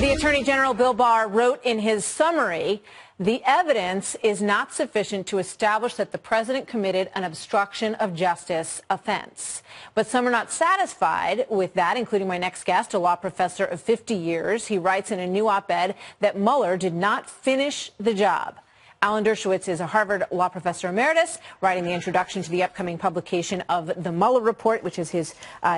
The Attorney General Bill Barr wrote in his summary, the evidence is not sufficient to establish that the president committed an obstruction of justice offense. But some are not satisfied with that, including my next guest, a law professor of 50 years. He writes in a new op-ed that Mueller did not finish the job. Alan Dershowitz is a Harvard law professor emeritus, writing the introduction to the upcoming publication of the Mueller report, which is his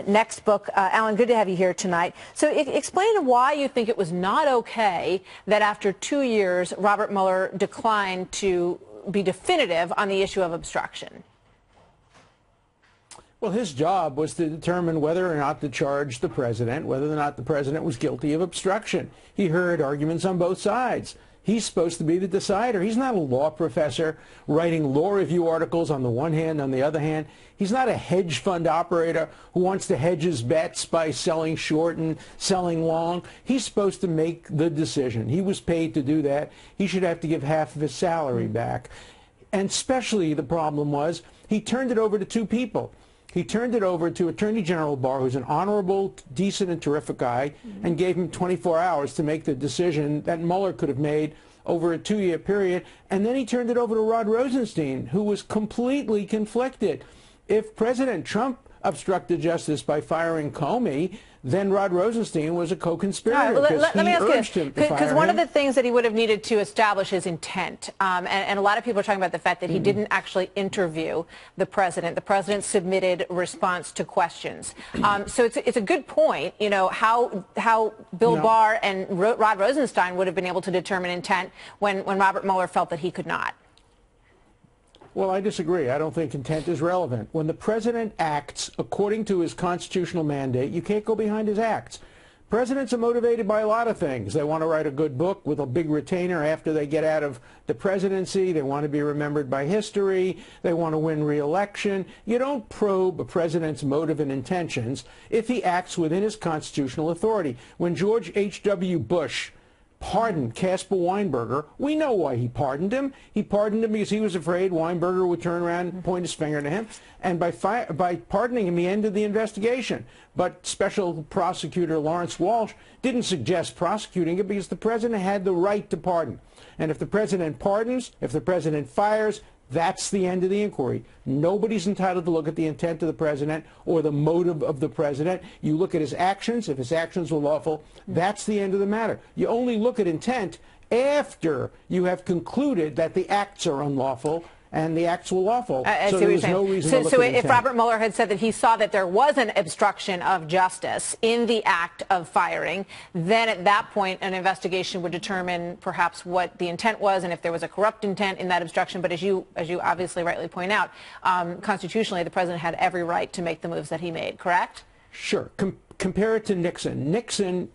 next book. Alan, good to have you here tonight. So explain why you think it was not okay that after 2 years, Robert Mueller declined to be definitive on the issue of obstruction. Well, his job was to determine whether or not to charge the president, whether or not the president was guilty of obstruction. He heard arguments on both sides. He's supposed to be the decider. He's not a law professor writing law review articles on the one hand, on the other hand. He's not a hedge fund operator who wants to hedge his bets by selling short and selling long. He's supposed to make the decision. He was paid to do that. He should have to give half of his salary back. And especially the problem was he turned it over to two people. He turned it over to Attorney General Barr, who's an honorable, decent, and terrific guy, and gave him 24 hours to make the decision that Mueller could have made over a 2-year period. And then he turned it over to Rod Rosenstein, who was completely conflicted. If President Trump obstructed justice by firing Comey, then Rod Rosenstein was a co-conspirator. Right, let me ask you, because one of the things that he would have needed to establish is intent, and a lot of people are talking about the fact that he didn't actually interview the president. The president submitted response to questions. So it's a good point, you know, how Bill Barr and Rod Rosenstein would have been able to determine intent when Robert Mueller felt that he could not. Well, I disagree. I don't think intent is relevant. When the president acts according to his constitutional mandate, you can't go behind his acts. Presidents are motivated by a lot of things. They want to write a good book with a big retainer after they get out of the presidency. They want to be remembered by history. They want to win re-election. You don't probe a president's motive and intentions if he acts within his constitutional authority. When George H.W. Bush pardoned Caspar Weinberger, we know why he pardoned him. He pardoned him because he was afraid Weinberger would turn around and point his finger to him. And by pardoning him, he ended the investigation. But Special Prosecutor Lawrence Walsh didn't suggest prosecuting it because the president had the right to pardon. And if the president pardons, if the president fires, that's the end of the inquiry. Nobody's entitled to look at the intent of the president or the motive of the president. You look at his actions. If his actions were lawful, that's the end of the matter. You only look at intent after you have concluded that the acts are unlawful and the acts were lawful. So there was no reason to look at intent. If Robert Mueller had said that he saw that there was an obstruction of justice in the act of firing, then at that point an investigation would determine perhaps what the intent was and if there was a corrupt intent in that obstruction. But as you obviously rightly point out, constitutionally the president had every right to make the moves that he made, correct? Sure. Compare it to Nixon. Nixon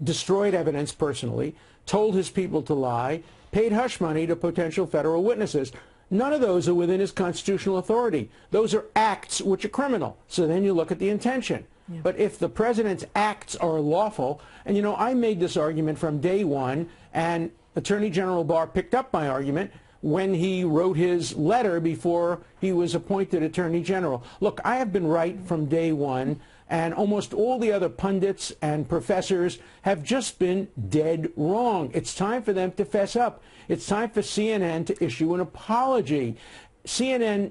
destroyed evidence personally, told his people to lie, paid hush money to potential federal witnesses. None of those are within his constitutional authority. Those are acts which are criminal. So then you look at the intention. Yeah. But if the president's acts are lawful, and you know, I made this argument from day one, and Attorney General Barr picked up my argument when he wrote his letter before he was appointed Attorney General. Look, I have been right from day one, and almost all the other pundits and professors have just been dead wrong. It's time for them to fess up. It's time for CNN to issue an apology. CNN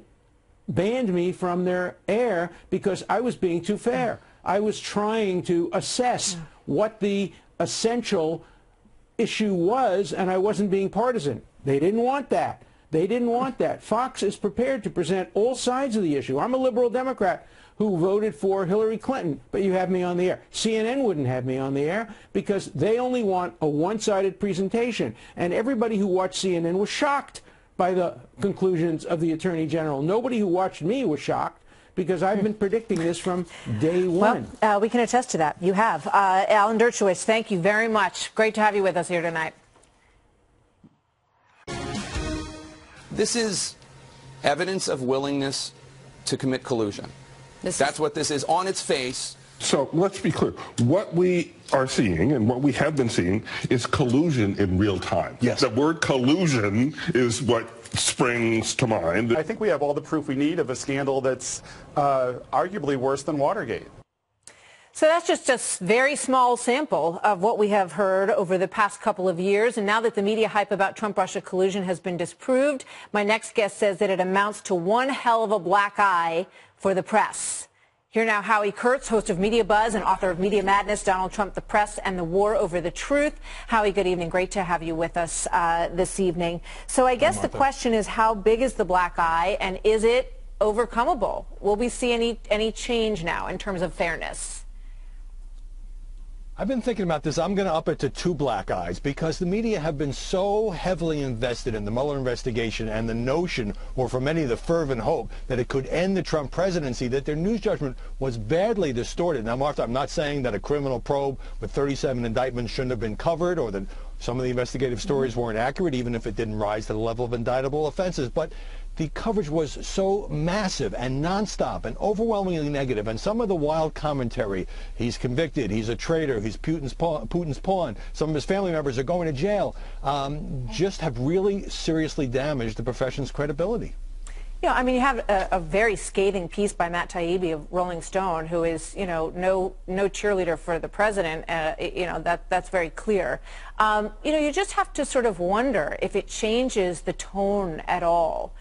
banned me from their air because I was being too fair. I was trying to assess what the essential issue was, and I wasn't being partisan. They didn't want that. They didn't want that. Fox is prepared to present all sides of the issue. I'm a liberal Democrat who voted for Hillary Clinton, but you have me on the air. CNN wouldn't have me on the air because they only want a one-sided presentation. And everybody who watched CNN was shocked by the conclusions of the Attorney General. Nobody who watched me was shocked because I've been predicting this from day one. Well, we can attest to that. You have. Alan Dershowitz, thank you very much. Great to have you with us here tonight. This is evidence of willingness to commit collusion. That's what this is on its face. So let's be clear. What we are seeing and what we have been seeing is collusion in real time. Yes. The word collusion is what springs to mind. I think we have all the proof we need of a scandal that's arguably worse than Watergate. So that's just a very small sample of what we have heard over the past couple of years. And now that the media hype about Trump-Russia collusion has been disproved, my next guest says that it amounts to one hell of a black eye for the press. Here now, Howie Kurtz, host of Media Buzz and author of Media Madness, Donald Trump, the Press, and the War Over the Truth. Howie, good evening. Great to have you with us this evening. So I guess the question is, how big is the black eye, and is it overcomable? Will we see any change now in terms of fairness? I've been thinking about this. I'm going to up it to two black eyes because the media have been so heavily invested in the Mueller investigation and the notion, or for many the fervent hope, that it could end the Trump presidency, that their news judgment was badly distorted. Now, Martha, I'm not saying that a criminal probe with 37 indictments shouldn't have been covered or that some of the investigative stories weren't accurate, even if it didn't rise to the level of indictable offenses. But the coverage was so massive and nonstop and overwhelmingly negative, and some of the wild commentary, he's convicted, he's a traitor, he's Putin's pawn, some of his family members are going to jail, just have really seriously damaged the profession's credibility. Yeah, I mean, you have a very scathing piece by Matt Taibbi of Rolling Stone, who is, no cheerleader for the president. That's very clear. You just have to sort of wonder if it changes the tone at all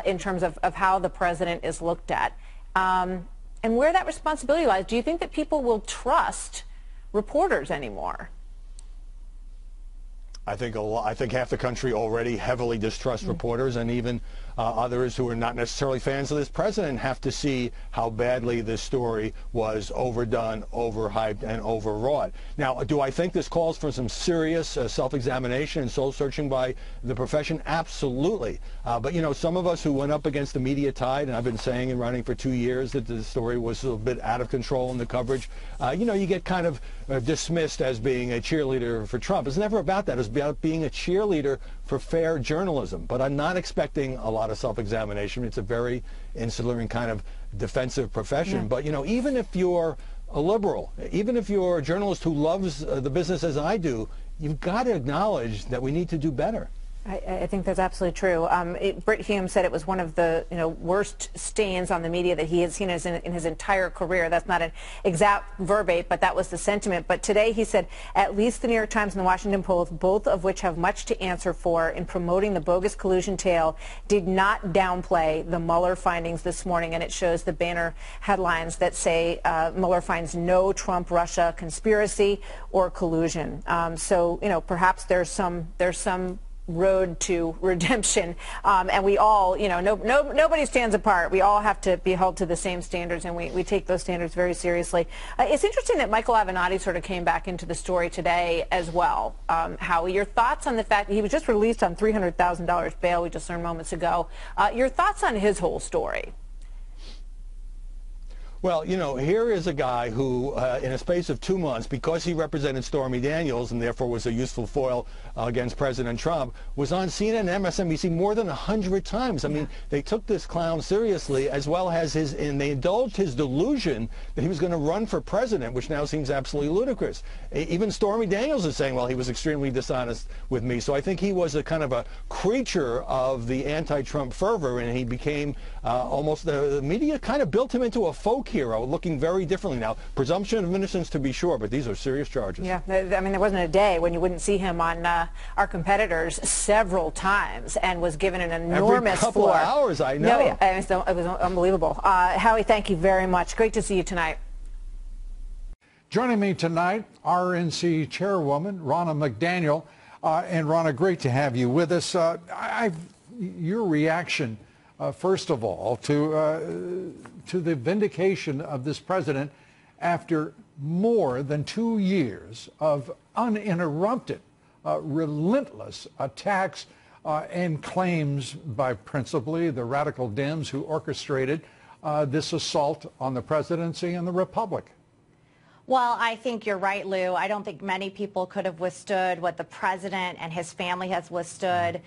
in terms of how the president is looked at, and where that responsibility lies. Do you think that people will trust reporters anymore? I think half the country already heavily distrusts reporters, and even others who are not necessarily fans of this president have to see how badly this story was overdone, overhyped, and overwrought. Now, do I think this calls for some serious self-examination and soul-searching by the profession? Absolutely. But, some of us who went up against the media tide, and I've been saying and running for 2 years that the story was a bit out of control in the coverage, you get kind of dismissed as being a cheerleader for Trump. It's never about that. It's about being a cheerleader for fair journalism. But I'm not expecting a lot of self-examination. It's a very insular and kind of defensive profession. Yeah. But, even if you're a liberal, even if you're a journalist who loves the business as I do, you've got to acknowledge that we need to do better. I think that's absolutely true. Britt Hume said it was one of the worst stains on the media that he had seen in his entire career. That's not an exact verbatim, but that was the sentiment. But today he said at least the New York Times and the Washington Post, both of which have much to answer for in promoting the bogus collusion tale, did not downplay the Mueller findings this morning. And it shows the banner headlines that say Mueller finds no Trump-Russia conspiracy or collusion. So perhaps there's some road to redemption, and we all, nobody stands apart. We all have to be held to the same standards, and we take those standards very seriously. It's interesting that Michael Avenatti sort of came back into the story today as well. Howie, your thoughts on the fact that he was just released on $300,000 bail, we just learned moments ago. Your thoughts on his whole story? Well, here is a guy who, in a space of 2 months, because he represented Stormy Daniels and therefore was a useful foil against President Trump, was on CNN and MSNBC more than 100 times. I mean, they took this clown seriously, as well as and they indulged his delusion that he was going to run for president, which now seems absolutely ludicrous. Even Stormy Daniels is saying, well, he was extremely dishonest with me. So I think he was a kind of a creature of the anti-Trump fervor, and he became almost, the media kind of built him into a folk hero, looking very differently now. Presumption of innocence, to be sure, but these are serious charges. Yeah, I mean, there wasn't a day when you wouldn't see him on our competitors several times, and was given an enormous Every couple floor. of hours, I know. No, yeah, it was unbelievable. Howie, thank you very much. Great to see you tonight. Joining me tonight, RNC Chairwoman Ronna McDaniel. And Ronna, great to have you with us. Your reaction, first of all, to the vindication of this president after more than 2 years of uninterrupted, relentless attacks and claims by principally the radical Dems who orchestrated this assault on the presidency and the republic. Well, I think you're right, Lou. I don't think many people could have withstood what the president and his family has withstood.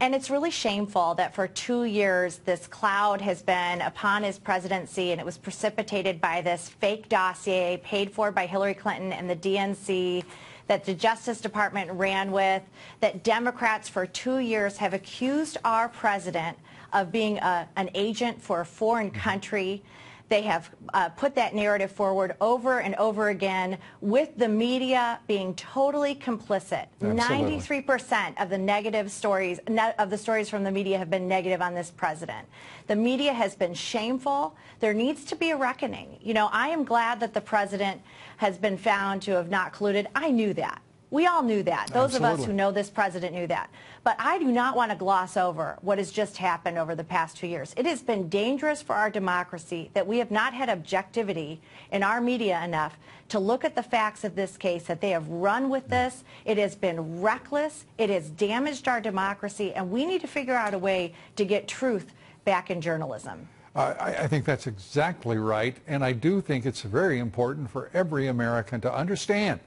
And it's really shameful that for 2 years this cloud has been upon his presidency, and it was precipitated by this fake dossier paid for by Hillary Clinton and the DNC that the Justice Department ran with, that Democrats for 2 years have accused our president of being an agent for a foreign country, They have put that narrative forward over and over again, with the media being totally complicit. 93% of the negative stories, of the stories from the media have been negative on this president. The media has been shameful. There needs to be a reckoning. You know, I am glad that the president has been found to have not colluded. I knew that. We all knew that. Those of us who know this president knew that. But I do not want to gloss over what has just happened over the past 2 years. It has been dangerous for our democracy that we have not had objectivity in our media enough to look at the facts of this case, that they have run with this. It has been reckless. It has damaged our democracy, and we need to figure out a way to get truth back in journalism. I think that's exactly right, and I do think it's very important for every American to understand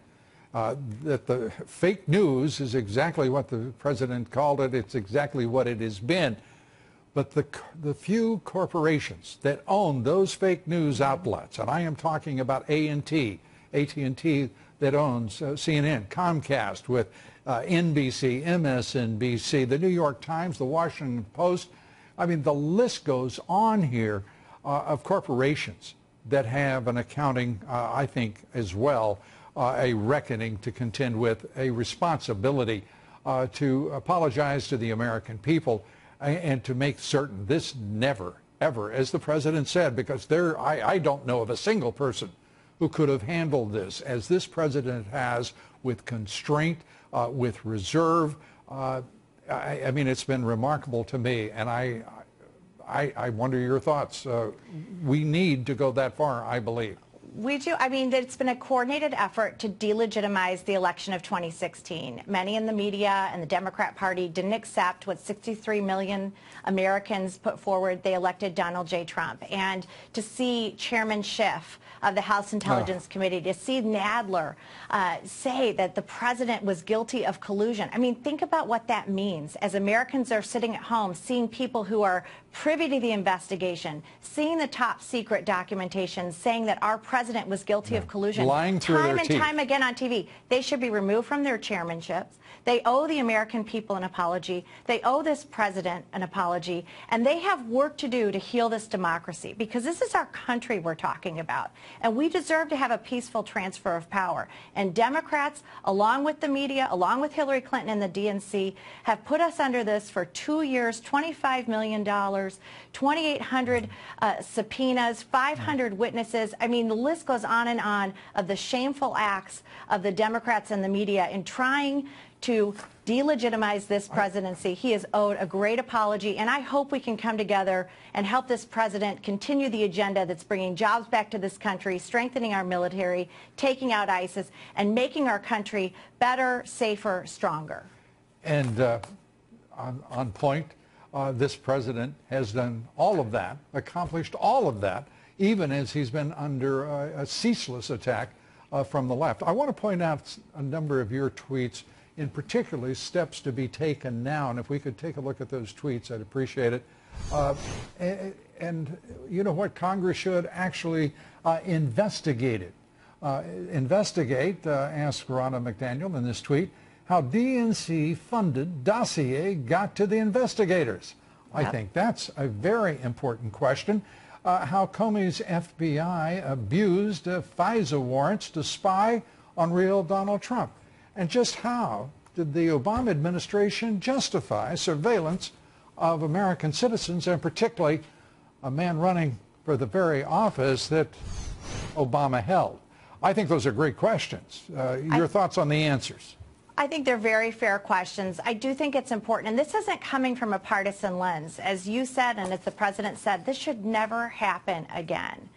that the fake news is exactly what the president called it. It's exactly what it has been. But the few corporations that own those fake news outlets, and I am talking about AT&T that owns CNN, Comcast with NBC, MSNBC, the New York Times, the Washington Post. I mean, the list goes on here of corporations that have an accounting, I think, as well, a reckoning to contend with, a responsibility to apologize to the American people and to make certain this never, ever, as the president said, because I don't know of a single person who could have handled this as this president has, with constraint, with reserve. I mean, it's been remarkable to me, and I wonder your thoughts. We need to go that far, I believe. We do. I mean, it's been a coordinated effort to delegitimize the election of 2016. Many in the media and the Democrat Party didn't accept what 63 million Americans put forward. They elected Donald J. Trump. And to see Chairman Schiff of the House Intelligence Committee, to see Nadler say that the president was guilty of collusion. I mean, think about what that means. As Americans are sitting at home, seeing people who are privy to the investigation, seeing the top secret documentation saying that our president was guilty of collusion, lying through time their and teeth. time again on TV. They should be removed from their chairmanships. They owe the American people an apology. They owe this president an apology. And they have work to do to heal this democracy, because this is our country we're talking about. And we deserve to have a peaceful transfer of power. And Democrats, along with the media, along with Hillary Clinton and the DNC, have put us under this for 2 years, $25 million, 2,800 subpoenas, 500 witnesses. I mean, the list goes on of the shameful acts of the Democrats and the media in trying to delegitimize this presidency. He is owed a great apology, and I hope we can come together and help this president continue the agenda that's bringing jobs back to this country, strengthening our military, taking out ISIS, and making our country better, safer, stronger. And on point, this president has done all of that, accomplished all of that, even as he's been under a ceaseless attack from the left. I want to point out a number of your tweets, in particular steps to be taken now. And if we could take a look at those tweets, I'd appreciate it. And you know what? Congress should actually investigate it. Asked Ronna McDaniel in this tweet, how DNC-funded dossier got to the investigators. I think that's a very important question. How Comey's FBI abused FISA warrants to spy on real Donald Trump. And just how did the Obama administration justify surveillance of American citizens, and particularly a man running for the very office that Obama held? I think those are great questions. Your thoughts on the answers? I think they're very fair questions. I do think it's important, and this isn't coming from a partisan lens. As you said, and as the president said, this should never happen again.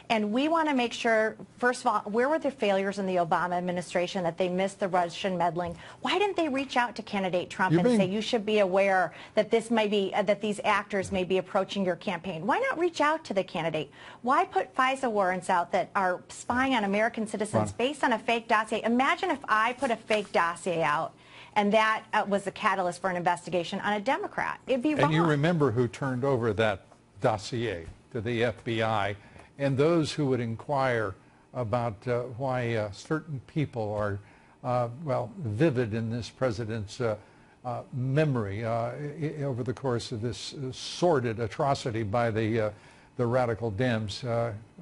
And we want to make sure, first of all, where were the failures in the Obama administration that they missed the Russian meddling? Why didn't they reach out to candidate Trump and say, you should be aware that this may be, that these actors may be approaching your campaign? Why not reach out to the candidate? Why put FISA warrants out that are spying on American citizens based on a fake dossier? Imagine if I put a fake dossier out and that was the catalyst for an investigation on a Democrat. It'd be wrong. And you remember who turned over that dossier to the FBI, and those who would inquire about why certain people are, well, vivid in this president's memory over the course of this sordid atrocity by the the radical Dems.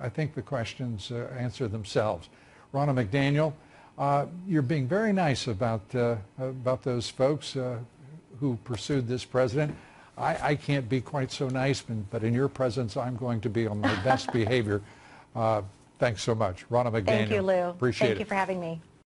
I think the questions answer themselves. Ronna McDaniel, you're being very nice about those folks who pursued this president. I can't be quite so nice, but in your presence, I'm going to be on my best behavior. Thanks so much. Ronna McDaniel. Thank you, Lou. Appreciate it. Thank you for having me.